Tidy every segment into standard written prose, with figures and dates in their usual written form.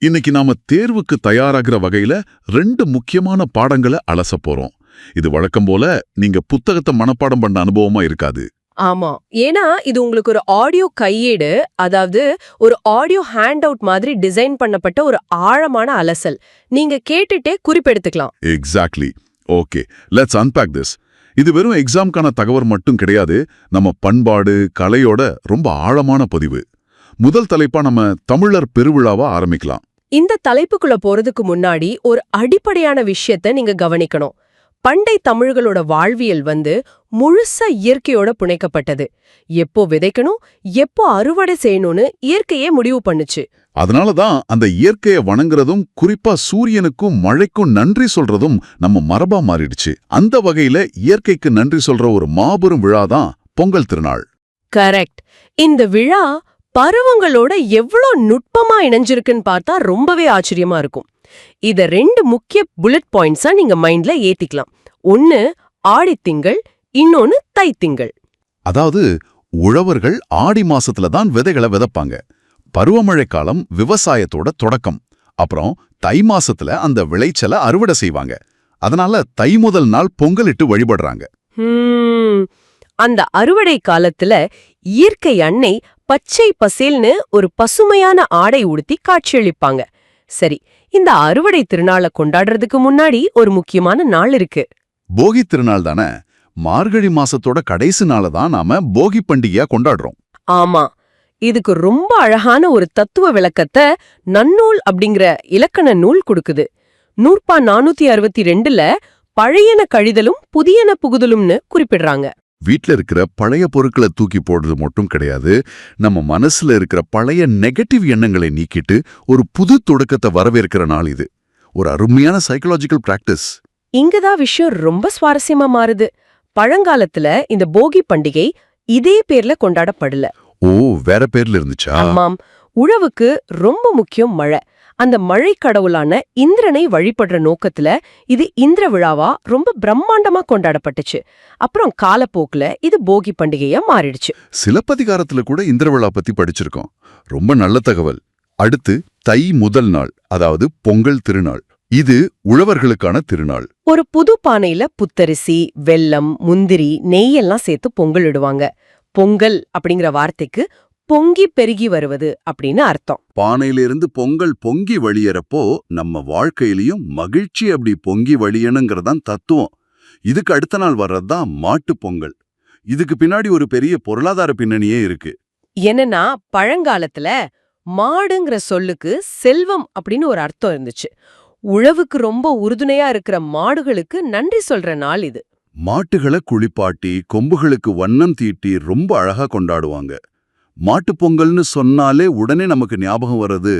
இன்னைக்கு நாம தேர்வுக்கு தயாராகிற வகையில 2 முக்கியமான பாடங்களை அலச போறோம். இது வழக்கம் போல நீங்க புத்தகத்தை மனப்பாடம் பண்ண அனுபவமா இருக்காது. ஆமா. ஏன்னா இது உங்களுக்கு ஒரு ஆடியோ கையேடு, அதாவது ஒரு ஆடியோ ஹேண்ட் அவுட் மாதிரி டிசைன் பண்ணப்பட்ட ஒரு ஆழமான அலசல். நீங்க கேட்டுட்டே குறிப்பெடுத்துக்கலாம். Exactly. Okay, let's unpack this. இது வெறும் எக்ஸாம்க்கான தகவல் மட்டும் கிடையாது, நம்ம பண்பாடு, கலையோட ரொம்ப ஆழமான பதிவு. முதல் தலைப்பா நம்ம தமிழர் பெருவிழாவா ஆரம்பிக்கலாம். இந்த தலைப்புக்குள்ள போறதுக்கு முன்னாடி ஒரு அடிப்படையான விஷயத்த நீங்க கவனிக்கணும். பண்டை தமிழர்களோட வாழ்வியல் முழுசா இயற்கையோட புனைக்கப்பட்டது. எப்போ விதைக்கணும், எப்போ அறுவடை செய்யணும்னு இயற்கையே முடிவு பண்ணுச்சு. அதனாலதான் அந்த இயற்கையை வணங்குறதும், குறிப்பா சூரியனுக்கும் மழைக்கும் நன்றி சொல்றதும் நம்ம மரபா மாறிடுச்சு. அந்த வகையில இயற்கைக்கு நன்றி சொல்ற ஒரு மாபெரும் விழாதான் பொங்கல் திருநாள். கரெக்ட். இந்த விழா பருவங்களோட எவ்வளோ நுட்பமா இணைஞ்சிருக்குன்னு பார்த்தா ரொம்பவே ஆச்சரியமா இருக்கும். இத 2 முக்கிய புல்லட் பாயிண்ட்ஸா நீங்க மைண்ட்ல ஏத்திக்கலாம். ஒன்னு ஆடித்திங்கள், இன்னொன்னு தைத்திங்கள். அதாவது உழவர்கள் ஆடி மாசத்துல தான் விதைகளை விதைப்பாங்க. பருவமழை காலம் விவசாயத்தோட தொடக்கம். அப்புறம் தை மாசத்துல அந்த விளைச்சலை அறுவடை செய்வாங்க. அதனால தை முதல் நாள் பொங்கலிட்டு வழிபடுறாங்க. அந்த அறுவடை காலத்துல இயற்கை அன்னை பச்சை பசேல்னு ஒரு பசுமையான ஆடை உடுத்தி காட்சியளிப்பாங்க. சரி, இந்த அறுவடை திருநாளை கொண்டாடுறதுக்கு முன்னாடி ஒரு முக்கியமான நாள் இருக்கு. போகி திருநாள் தானே. மார்கழி மாசத்தோட கடைசி நாளை தான் நாம போகி பண்டிகையா கொண்டாடுறோம். ஆமா. இதுக்கு ரொம்ப அழகான ஒரு தத்துவ விளக்கத்தை நன்னூல் அப்படிங்கிற இலக்கண நூல் கொடுக்குது. நூற்பா 462ல பழையன கழிதலும் புதியன புகுதலும்னு குறிப்பிடுறாங்க. வீட்ல இருக்கிற பழைய பொருட்களை தூக்கி போடுறது மட்டும் கிடையாது, நம்ம மனசுல இருக்கிற பழைய நெகட்டிவ் எண்ணங்களை நீக்கிட்டு ஒரு புது தொடக்கத்தை வரவேற்கிற நாள் இது. ஒரு அருமையான சைக்கலாஜிக்கல் பிராக்டிஸ். இங்கதான் விஷயம் ரொம்ப சுவாரஸ்யமா மாறுது. பழங்காலத்துல இந்த போகி பண்டிகை இதே பேர்ல கொண்டாடப்படல. ஓ, வேற பேர்ல இருந்துச்சா? ஆமாம். உழவுக்கு ரொம்ப முக்கியம் மழை. அந்த மழை கடவுளான இந்திரனை வழிபடுற நோக்கத்துல இது இந்திர விழாவா ரொம்ப பிரம்மாண்டமா கொண்டாடப்பட்டுச்சு. அப்புறம் காலப்போக்குல இது போகி பண்டிகையா மாறிடுச்சு. சிலப்பதிகாரத்துல கூட இந்திர விழா பத்தி படிச்சிருக்கோம். ரொம்ப நல்ல தகவல். அடுத்து தை முதல் நாள், அதாவது பொங்கல் திருநாள். இது உழவர்களுக்கான திருநாள். ஒரு புது பானையில புத்தரிசி, வெல்லம், முந்திரி, நெய்யெல்லாம் சேர்த்து பொங்கல் இடுவாங்க. பொங்கல் அப்படிங்கிற வார்த்தைக்கு பொங்கி பெருகி வருவது அப்படின்னு அர்த்தம். பானையிலிருந்து பொங்கல் பொங்கி வழியறப்போ நம்ம வாழ்க்கையிலயும் மகிழ்ச்சி அப்படி பொங்கி வழியணுங்கிறதான் தத்துவம். இதுக்கு அடுத்த நாள் வர்றதுதான் மாட்டு பொங்கல். இதுக்கு பின்னாடி ஒரு பெரிய பொருளாதார பின்னணியே இருக்கு. என்னன்னா, பழங்காலத்துல மாடுங்கிற சொல்லுக்கு செல்வம் அப்படின்னு ஒரு அர்த்தம் இருந்துச்சு. உழவுக்கு ரொம்ப உறுதுணையா இருக்கிற மாடுகளுக்கு நன்றி சொல்ற நாள் இது. மாட்டுகளை குளிப்பாட்டி கொம்புகளுக்கு வண்ணம் தீட்டி ரொம்ப அழகா கொண்டாடுவாங்க. மாட்டுப் பொங்கல்னு சொன்னாலே உடனே நமக்கு ஞாபகம் வர்றது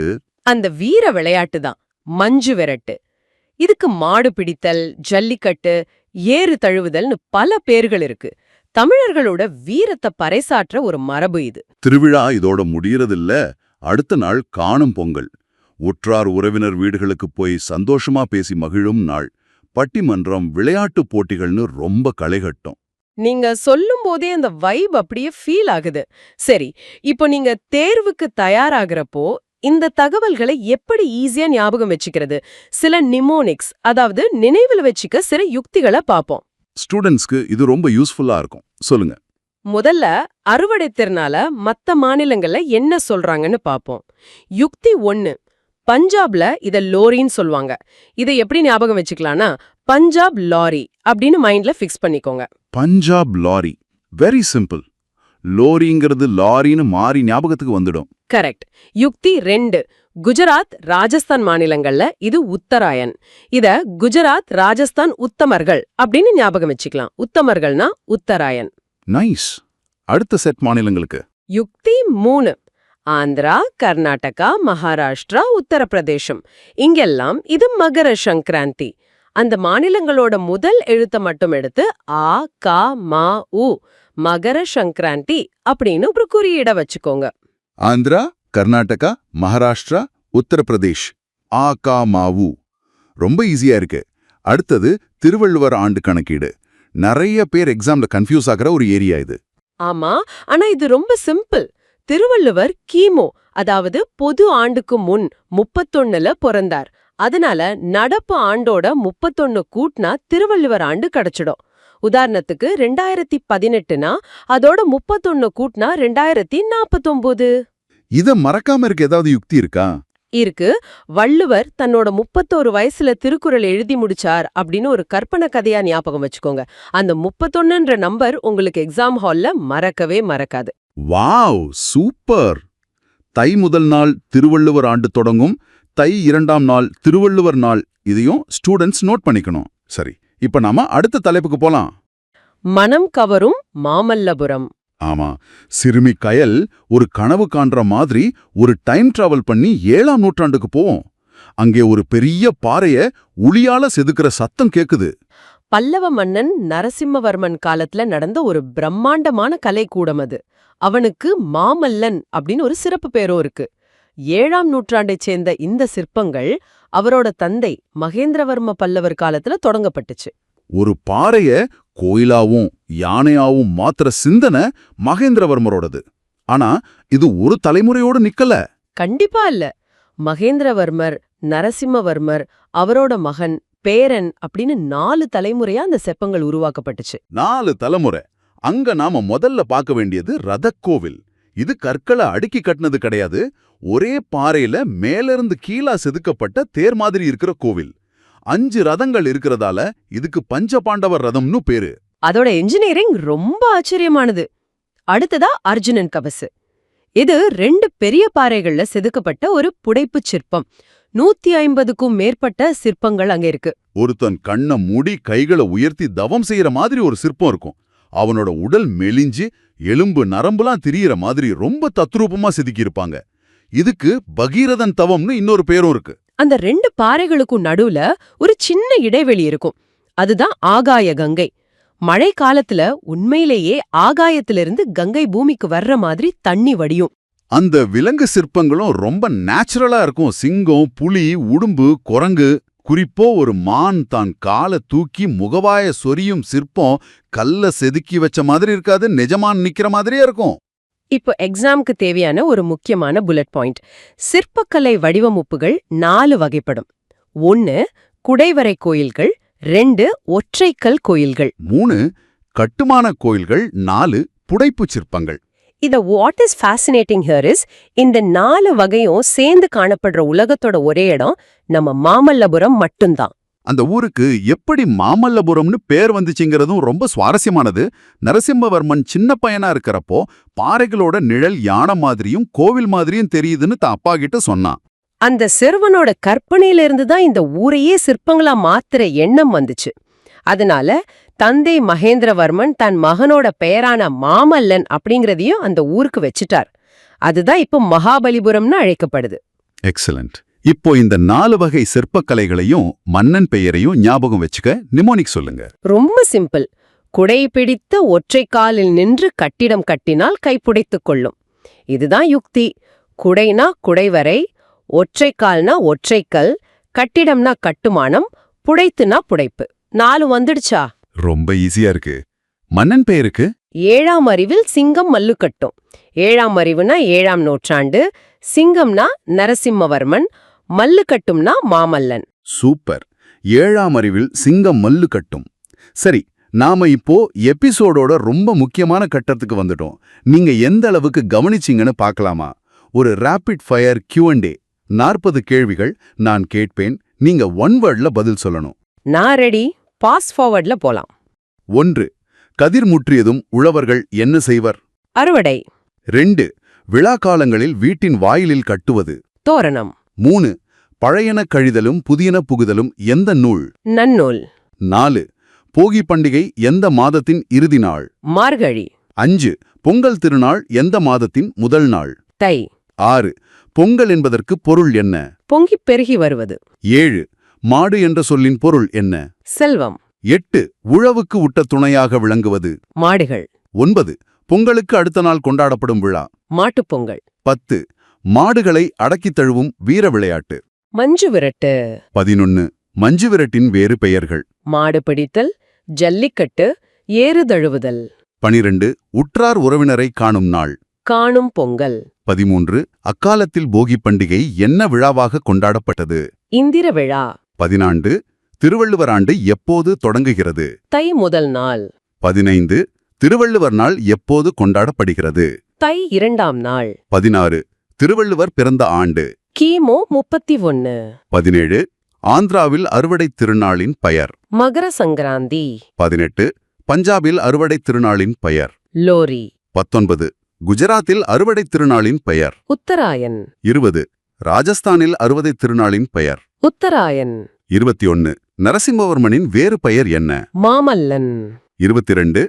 அந்த வீர விளையாட்டு தான், மஞ்சு விரட்டு. இதுக்கு மாடு பிடித்தல், ஜல்லிக்கட்டு, ஏறு தழுவுதல்னு பல பேர்கள் இருக்கு. தமிழர்களோட வீரத்தை பறைசாற்ற ஒரு மரபு இது. திருவிழா இதோட முடியறதில்ல. அடுத்த நாள் காணும் பொங்கல். உற்றார் உறவினர் வீடுகளுக்கு போய் சந்தோஷமா பேசி மகிழும் நாள். பட்டிமன்றம், விளையாட்டு போட்டிகள்னு ரொம்ப களைகட்டும். நீங்க சொல்லும் போதே அந்த வைப் அப்படியே ஃபீல் ஆகுது. சரி, இப்போ நீங்க தேர்வுக்கு தயாராகிறப்போ இந்த தகவல்களை எப்படி ஈஸியா ஞாபகம் வச்சுக்கிறது? சில நிமோனிக்ஸ், அதாவது நினைவில் வச்சுக்க சில யுக்திகளை பார்ப்போம். ஸ்டூடெண்ட்ஸ்க்கு இது ரொம்ப யூஸ்ஃபுல்லா இருக்கும். சொல்லுங்க. முதல்ல அறுவடை திருநாள மத்த மாநிலங்கள்ல என்ன சொல்றாங்கன்னு பார்ப்போம். யுக்தி 1, பஞ்சாப்ல இத லோரின்னு சொல்லுவாங்க. இதை எப்படி ஞாபகம் வச்சுக்கலாம்னா, பஞ்சாப் லாரி அப்படின்னு மைண்ட்ல ஃபிக்ஸ் பண்ணிக்கோங்க. Punjab Lohri, very simple. லோரிங்கிறது லாரின்னு மாறி ஞாபகத்துக்கு வந்துடும். கரெக்ட். யுக்தி 2, குஜராத், ராஜஸ்தான் மாநிலங்கள்ல இது உத்தராயன். இத குஜராத், ராஜஸ்தான் உத்தமர்கள் அப்படின்னு ஞாபகம் வச்சுக்கலாம். உத்தமர்கள்னா உத்தராயன். நைஸ். அடுத்த செட் மாநிலங்களுக்கு. யுக்தி 3, ஆந்திரா, கர்நாடகா, மகாராஷ்டிரா, உத்தரப்பிரதேசம். இங்கெல்லாம் இது மகர சங்கராந்தி. அந்த மாநிலங்களோட முதல் எழுத்த மட்டும் எடுத்து ஆ, கா, மா, உ, மகர சங்கராந்தி அப்படின்னு ஒரு குறியீட வச்சுக்கோங்க. ஆந்திரா, கர்நாடகா, மகாராஷ்டிரா, உத்தரப்பிரதேஷ். ஆ, கா, மா, உ. ரொம்ப ஈஸியா இருக்கு. அடுத்தது திருவள்ளுவர் ஆண்டு கணக்கீடு. நிறைய பேர் எக்ஸாம்ல கன்ஃபியூஸ் ஆகிற ஒரு ஏரியா இது. ஆமா, ஆனா இது ரொம்ப சிம்பிள். திருவள்ளுவர் கிமு அதாவது பொது ஆண்டுக்கு முன் 31ல பிறந்தார். அதனால நடப்பு ஆண்டோட 31 கூட்டினா திருவள்ளுவர் ஆண்டு கிடைச்சிடும். உதாரணத்துக்கு 2018னா அதோட 31 கூட்டினா 2049. இத மறக்காம இருக்க ஏதாவது யுக்தி இருக்கா? இருக்கு. வள்ளுவர் தன்னோட 31 வயசுல திருக்குறள் எழுதி முடிச்சார் அப்படின்னு ஒரு கற்பனை கதையா ஞாபகம் வச்சுக்கோங்க. அந்த 31ன்ற நம்பர் உங்களுக்கு எக்ஸாம் ஹால்ல மறக்கவே மறக்காது. Wow, super! தை முதல் நாள் திருவள்ளுவர் ஆண்டு தொடங்கும், தை 2ஆம் நாள் திருவள்ளுவர் நாள். இதையும் ஸ்டூடெண்ட்ஸ் நோட் பண்ணிக்கணும். சரி, இப்ப நாம அடுத்த தலைப்புக்கு போலாம். மனம் கவரும் மாமல்லபுரம். ஆமா, சிறுமி கயல் ஒரு கனவு காண்ற மாதிரி ஒரு டைம் டிராவல் பண்ணி 7ஆம் நூற்றாண்டுக்கு போவோம். அங்கே ஒரு பெரிய பாறைய உளியால செதுக்கிற சத்தம் கேக்குது. பல்லவ மன்னன் நரசிம்மவர்மன் காலத்துல நடந்த ஒரு பிரம்மாண்டமான கலைக்கூடம் அது. அவனுக்கு மாமல்லன் அப்படின்னு ஒரு சிறப்பு பேரும் இருக்கு. 7ஆம் நூற்றாண்டைச் சேர்ந்த இந்த சிற்பங்கள் அவரோட தந்தை மகேந்திரவர்ம பல்லவர் காலத்துல தொடங்கப்பட்டுச்சு. ஒரு பாறைய கோயிலாவும் யானையாவும் மாத்திர சிந்தனை மகேந்திரவர்மரோடது. ஆனா இது ஒரு தலைமுறையோடு நிக்கல. கண்டிப்பா இல்ல. மகேந்திரவர்மர், நரசிம்மவர்மர், அவரோட மகன், பேரன் அப்படின்னு 4 தலைமுறையா அந்த சிற்பங்கள் உருவாக்கப்பட்டுச்சு. 4 தலைமுறை. அங்க நாம முதல்ல பார்க்க வேண்டியது ரதக்கோவில். இது கற்களை அடுக்கி கட்டினது கிடையாது. ஒரே பாறையில மேலிருந்து கீழா செதுக்கப்பட்ட தேர் மாதிரி இருக்கிற கோவில். 5 ரதங்கள் இருக்கிறதால இதுக்கு பஞ்சபாண்டவர் ரதம்னு பேரு. அதோட என்ஜினியரிங் ரொம்ப ஆச்சரியமானது. அடுத்ததா அர்ஜுனன் கவசு. இது 2 பெரிய பாறைகள்ல செதுக்கப்பட்ட ஒரு புடைப்புச் சிற்பம். 150க்கும் மேற்பட்ட சிற்பங்கள் அங்க இருக்கு. ஒருத்தன் கண்ணை மூடி கைகளை உயர்த்தி தவம் செய்யற மாதிரி ஒரு சிற்பம் இருக்கும். அவனோட உடல் மெலிஞ்சு எலும்பு நரம்புலாம் திரியிற மாதிரி ரொம்ப தத்ரூபமா செதுக்கியிருப்பாங்க. இதுக்கு பகீரதன் தவம்னு இன்னொரு பேரும் இருக்கு. அந்த 2 பாறைகளுக்கும் நடுவுல ஒரு சின்ன இடைவெளி இருக்கும். அதுதான் ஆகாய கங்கை. மழை காலத்துல உண்மையிலேயே ஆகாயத்திலிருந்து கங்கை பூமிக்கு வர்ற மாதிரி தண்ணி வடியும். அந்த விலங்கு சிற்பங்களும் ரொம்ப நேச்சுரலா இருக்கும். சிங்கம், புலி, உடும்பு, குரங்கு. குறிப்போ ஒரு மான் தான் காலை தூக்கி முகவாய சொரியும் சிற்பம் கல்ல செதுக்கி வச்ச மாதிரி இருக்காது, நிஜமான் நிக்கிற மாதிரியே இருக்கும். இப்போ எக்ஸாம்க்கு தேவையான ஒரு முக்கியமான புல்லட் பாயிண்ட். சிற்பக்கலை வடிவமைப்புகள் 4 வகைப்படும். 1 குடைவரை கோயில்கள், 2 ஒற்றைக்கல் கோயில்கள், 3 கட்டுமான கோயில்கள், 4 புடைப்புச் சிற்பங்கள். இத what is fascinating here is இந்த 4 வகையும் சேர்ந்து காணப்படுற உலகத்தோட ஒரே இடம் நம்ம மாமல்லபுரம் மட்டும்தான். அந்த ஊருக்கு எப்படி மாமல்லபுரம்னு பேர் வந்துச்சுங்கிறதும் ரொம்ப சுவாரஸ்யமானது. நரசிம்மவர்மன் சின்ன பையனா இருக்கிறப்போ பாறைகளோட நிழல் யானை மாதிரியும் கோவில் மாதிரியும் தெரியுதுன்னு தான் அப்பா கிட்ட சொன்னான். அந்த சிறுவனோட கற்பனையிலிருந்து தான் இந்த ஊரையே சிற்பங்களா மாத்துற எண்ணம் வந்துச்சு. அதனால தந்தை மகேந்திரவர்மன் தன் மகனோட பெயரான மாமல்லன் அப்படிங்கறதையும் அந்த ஊருக்கு வச்சுட்டார். அதுதான் இப்போ மகாபலிபுரம்னு அழைக்கப்படுது. எக்ஸலண்ட். இப்போ இந்த 4 வகை சிற்பக்கலைகளையும் மன்னன் பெயரையும் ஞாபகம் வச்சுக்க நிமோனிக் சொல்லுங்க. ரொம்ப சிம்பிள். குடை பிடித்த ஒற்றை காலில் நின்று கட்டிடம் கட்டினால் கைப்புடைத்துக் கொள்ளும். இதுதான் யுக்தி. குடைனா குடைவரை, ஒற்றைக்கால்னா ஒற்றைக்கல், கட்டிடம்னா கட்டுமானம், புடைத்துனா புடைப்பு. 4 வந்துடுச்சா? ரொம்ப ஈஸியா இருக்கு. மன்னன் பெயருக்கு 7ஆம் அறிவில் சிங்கம் மல்லு கட்டும். 7ஆம் அறிவுனா 7ஆம் நூற்றாண்டு, சிங்கம்னா நரசிம்மவர்மன், மல்லு கட்டும்னா மாமல்லன். சூப்பர். 7ஆம் அறிவில் சிங்கம் மல்லு கட்டும். சரி, நாம இப்போ எபிசோடோட ரொம்ப முக்கியமான கட்டத்துக்கு வந்துட்டோம். நீங்க எந்த அளவுக்கு கவனிச்சீங்கன்னு பார்க்கலாமா? ஒரு ரேபிட் ஃபயர் Q&A. 40 கேள்விகள் நான் கேட்பேன். நீங்க 1 வேர்ட்ல பதில் சொல்லணும். நான் ரெடி. பாஸ் ஃபார்வர்ட்ல போலாம். 1 கதிர் முற்றியதும் உழவர்கள் என்ன செய்வர்? அறுவடை. 2 விழா காலங்களில் வீட்டின் வாயிலில் கட்டுவது? தோரணம். 3 பழையன கழிதலும் புதியன புகுதலும் எந்த நூல்? நன்னூல். 4 போகி பண்டிகை எந்த மாதத்தின் இறுதி நாள்? மார்கழி. 5 பொங்கல் திருநாள் எந்த மாதத்தின் முதல் நாள்? தை. 6 பொங்கல் என்பதற்கு பொருள் என்ன? பொங்கிப் பெருகி வருவது. 7 மாடு என்ற சொல்லின் பொருள் என்ன? செல்வம். 8 உழவுக்கு உட்ட துணையாக விளங்குவது? மாடுகள். 9 பொங்கலுக்கு அடுத்த நாள் கொண்டாடப்படும் விழா? மாட்டுப் பொங்கல். 10 மாடுகளை அடக்கித் தழுவும் வீர விளையாட்டு? மஞ்சு விரட்டு. 11 மஞ்சு விரட்டின் வேறு பெயர்கள்? மாடு பிடித்தல், ஜல்லிக்கட்டு, ஏறு தழுவுதல். 12 உற்றார் உறவினரை காணும் நாள்? காணும் பொங்கல். 13 அக்காலத்தில் போகி பண்டிகை என்ன விழாவாக கொண்டாடப்பட்டது? இந்திர விழா. 14 திருவள்ளுவர் ஆண்டு எப்போது தொடங்குகிறது? தை முதல் நாள். 15 திருவள்ளுவர் நாள் எப்போது கொண்டாடப்படுகிறது? தை 2ஆம் நாள். 16 திருவள்ளுவர் பிறந்த ஆண்டு. கிமு 31. 17 ஆந்திராவில் அறுவடைத் திருநாளின் பெயர். மகர சங்கராந்தி. 18 பஞ்சாபில் அறுவடைத் திருநாளின் பெயர். லோரி. 19 குஜராத்தில் அறுவடைத் திருநாளின் பெயர். உத்தராயன். 20 ராஜஸ்தானில் அறுவடைத் திருநாளின் பெயர். உத்தராயன். 21 நரசிம்மவர்மனின் வேறு பெயர் என்ன? மாமல்லன். 22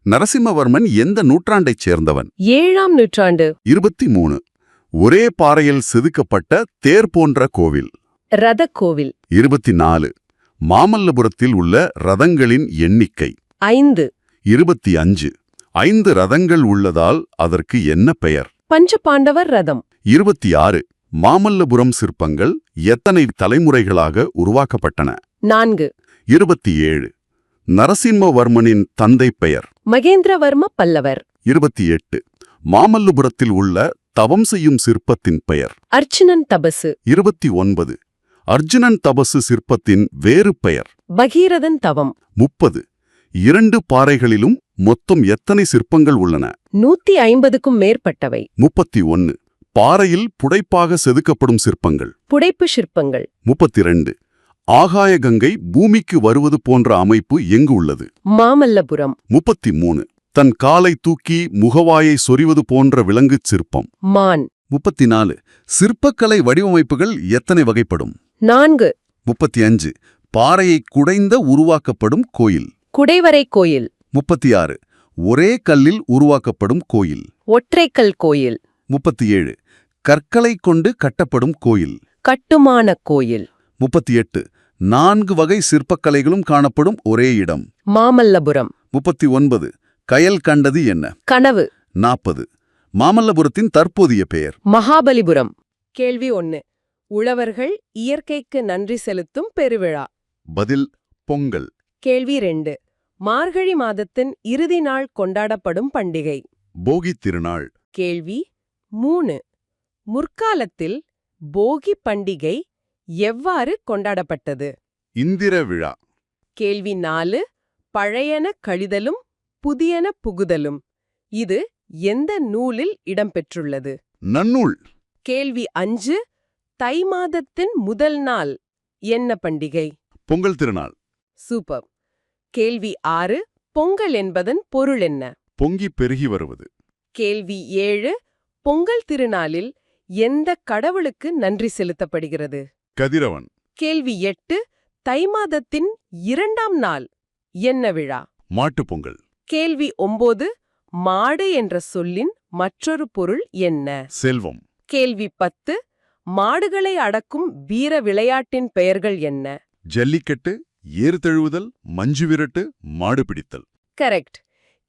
நரசிம்மவர்மன் எந்த நூற்றாண்டைச் சேர்ந்தவன்? 7ஆம் நூற்றாண்டு. 23 ஒரே பாறையில் செதுக்கப்பட்ட தேர் போன்ற கோவில். ரத கோவில். 24 மாமல்லபுரத்தில் உள்ள ரதங்களின் எண்ணிக்கை. 5. 25 5 ரதங்கள் உள்ளதால் அதற்கு என்ன பெயர்? பஞ்சபாண்டவர் ரதம். 26 மாமல்லபுரம் சிற்பங்கள் எத்தனை தலைமுறைகளாக உருவாக்கப்பட்டன? 4. 27 நரசிம்மவர்மனின் தந்தை பெயர். மகேந்திரவர்ம பல்லவர். 28 மாமல்லபுரத்தில் உள்ள தவம் செய்யும் சிற்பத்தின் பெயர். அர்ச்சுனன் தபசு. 29 அர்ஜுனன் தபசு சிற்பத்தின் வேறு பெயர். பகீரதன் தவம். 30 2 பாறைகளிலும் மொத்தம் எத்தனை சிற்பங்கள் உள்ளன? 150க்கும் மேற்பட்டவை. 31 பாறையில் புடைப்பாக செதுக்கப்படும் சிற்பங்கள். புடைப்பு சிற்பங்கள். 32 ஆகாய கங்கை பூமிக்கு வருவது போன்ற அமைப்பு எங்கு உள்ளது? மாமல்லபுரம். 33 தன் காலை தூக்கி முகவாயை சொறிவது போன்ற விலங்குச் சிற்பம். மான். 34 சிற்பக்கலை வடிவமைப்புகள் எத்தனை வகைப்படும்? 4. 35 பாறையை குடைந்த உருவாக்கப்படும் கோயில். குடைவரை கோயில். 36 ஒரே கல்லில் உருவாக்கப்படும் கோயில். ஒற்றைக்கல் கோயில். 37 கற்களை கொண்டு கட்டப்படும் கோயில். கட்டுமான கோயில். 38 4 வகை சிற்பக்கலைகளும் காணப்படும் ஒரே இடம். மாமல்லபுரம். 39 கயல் கண்டது என்ன? கனவு. 40 மாமல்லபுரத்தின் தற்போதைய பெயர். மகாபலிபுரம். கேள்வி 1. உழவர்கள் இயற்கைக்கு நன்றி செலுத்தும் பெருவிழா. பதில் பொங்கல். கேள்வி 2. மார்கழி மாதத்தின் இறுதி நாள் கொண்டாடப்படும் பண்டிகை. போகித் திருநாள். கேள்வி 3. முற்காலத்தில் போகி பண்டிகை எவ்வாறு கொண்டாடப்பட்டது? இந்திர விழா. கேள்வி 4. பழையன கழிதலும் புதியன புகுதலும் இது எந்த நூலில் இடம்பெற்றுள்ளது? நன்னூல். கேள்வி 5. தை மாதத்தின் முதல் நாள் என்ன பண்டிகை? பொங்கல் திருநாள். சூப்பர். கேள்வி 6. பொங்கல் என்பதன் பொருள் என்ன? பொங்கி பெருகி வருவது. கேள்வி 7. பொங்கல் திருநாளில் எந்த கடவுளுக்கு நன்றி செலுத்தப்படுகிறது? கதிரவன். கேள்வி 8. தை மாதத்தின் 2ஆம் நாள் என்ன விழா? மாட்டுப் பொங்கல். கேள்வி 9. மாடு என்ற சொல்லின் மற்றொரு பொருள் என்ன? செல்வம். கேள்வி 10. மாடுகளை அடக்கும் வீர விளையாட்டின் பெயர்கள் என்ன? ஜல்லிக்கட்டு, ஏறு தழுவுதல், மஞ்சு விரட்டு, மாடு பிடித்தல். கரெக்ட்.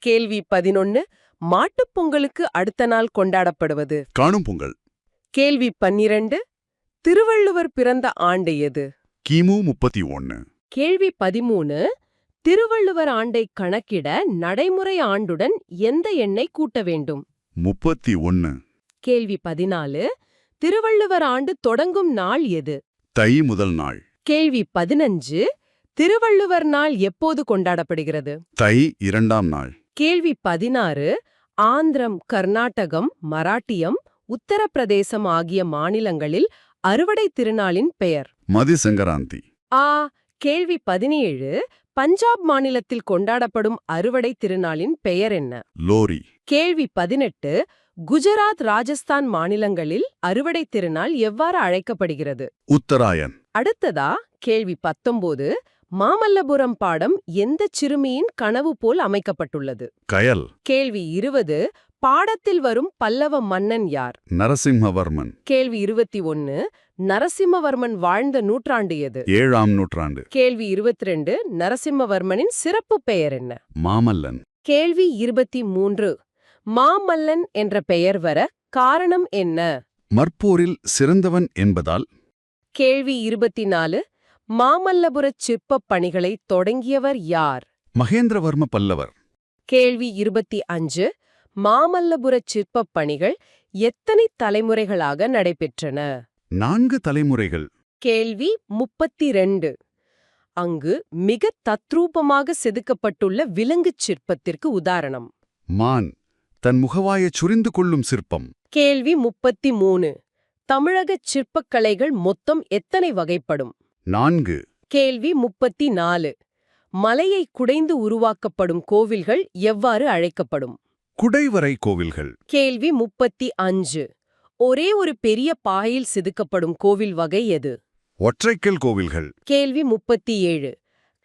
கேள்வி 11. மாட்டுப் பொங்கலுக்கு அடுத்த நாள் கொண்டாடப்படுவது? காணும் பொங்கல். கேள்வி 12. திருவள்ளுவர் பிறந்த ஆண்டு எது? கிமு 31. கேள்வி 13. திருவள்ளுவர் ஆண்டை கணக்கிட நடைமுறை ஆண்டுடன் எந்த எண்ணை கூட்ட வேண்டும்? 31. கேள்வி 14. திருவள்ளுவர் ஆண்டு தொடங்கும் நாள் எது? தை முதல் நாள். கேள்வி 15. திருவள்ளுவர் நாள் எப்போது கொண்டாடப்படுகிறது? தை 2ஆம் நாள். கேள்வி 16. ஆந்திரம், கர்நாடகம், மராட்டியம், உத்தரப்பிரதேசம் ஆகிய மாநிலங்களில் அறுவடை திருநாளின் பெயர்? மதி சங்கராந்தி. கேள்வி 17. பஞ்சாப் மாநிலத்தில் கொண்டாடப்படும் அறுவடை திருநாளின் பெயர் என்ன? லோரி. கேள்வி 18. குஜராத், ராஜஸ்தான் மாநிலங்களில் அறுவடை திருநாள் எவ்வாறு அழைக்கப்படுகிறது? உத்தராயன். அடுத்ததா கேள்வி 19. மாமல்லபுரம் பாடம் எந்த சிறுமியின் கனவு போல் அமைக்கப்பட்டுள்ளது? கயல். கேள்வி 20. பாடத்தில் வரும் பல்லவ மன்னன் யார்? நரசிம்மவர்மன். கேள்வி 21. நரசிம்மவர்மன் வாழ்ந்த நூற்றாண்டு எது? 7ஆம் நூற்றாண்டு. கேள்வி 22. நரசிம்மவர்மனின் சிறப்பு பெயர் என்ன? மாமல்லன். கேள்வி 23. மாமல்லன் என்ற பெயர் வர காரணம் என்ன? மற்போரில் சிறந்தவன் என்பதால். கேள்வி 24. மாமல்லபுரச் சிற்பப் பணிகளை தொடங்கியவர் யார்? மகேந்திரவர்ம பல்லவர். கேள்வி 25. மாமல்லபுர சிற்பப் பணிகள் எத்தனை தலைமுறைகளாக நடைபெற்றன? 4 தலைமுறைகள். கேள்வி 32. அங்கு மிக தத்ரூபமாக செதுக்கப்பட்டுள்ள விலங்குச் சிற்பத்திற்கு உதாரணம். மான் தன் முகவாயைச் சுரிந்து கொள்ளும் சிற்பம். கேள்வி 33. தமிழகச் சிற்பக்கலைகள் மொத்தம் எத்தனை வகைப்படும்? 4. கேள்வி 34. மலையை குடைந்து உருவாக்கப்படும் கோவில்கள் எவ்வாறு அழைக்கப்படும்? குடைவரை கோவில்கள். கேள்வி 35. ஒரே ஒரு பெரிய பாயில் செதுக்கப்படும் கோவில் வகை எது? ஒற்றைக்கல் கோவில்கள். கேள்வி 37.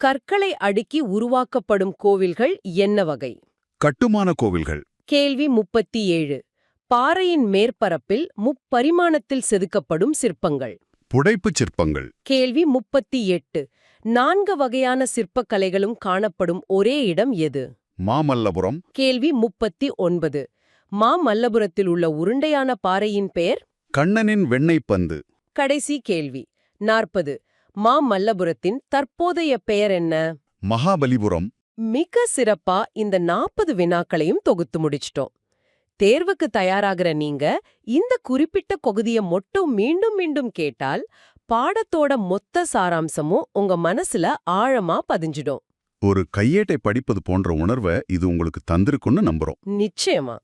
கற்களை அடுக்கி உருவாக்கப்படும் கோவில்கள் என்ன வகை? கட்டுமான கோவில்கள். கேள்வி 37. பாறையின் மேற்பரப்பில் முப்பரிமாணத்தில் செதுக்கப்படும் சிற்பங்கள். புடைப்புச் சிற்பங்கள். கேள்வி 38. 4 வகையான சிற்பக்கலைகளும் காணப்படும் ஒரே இடம் எது? மாமல்லபுரம். கேள்வி 39. மாமல்லபுரத்தில் உள்ள உருண்டையான பாறையின் பெயர்? கண்ணனின் வெண்ணெய் பந்து. கடைசி கேள்வி 40. மாமல்லபுரத்தின் தற்போதைய பெயர் என்ன? மகாபலிபுரம். மிக சிறப்பா இந்த 40 வினாக்களையும் தொகுத்து முடிச்சிட்டோம். தேர்வுக்கு தயாராகிற நீங்க இந்த குறிப்பிட்ட பகுதியை மட்டும் மீண்டும் மீண்டும் கேட்டால் பாடத்தோட மொத்த சாராம்சமும் உங்க மனசுல ஆழமா பதிஞ்சிடும். ஒரு கையேட்டை படிப்பது போன்ற உணர்வை இது உங்களுக்கு தந்திருக்குன்னு நம்புறோம். நிச்சயமா.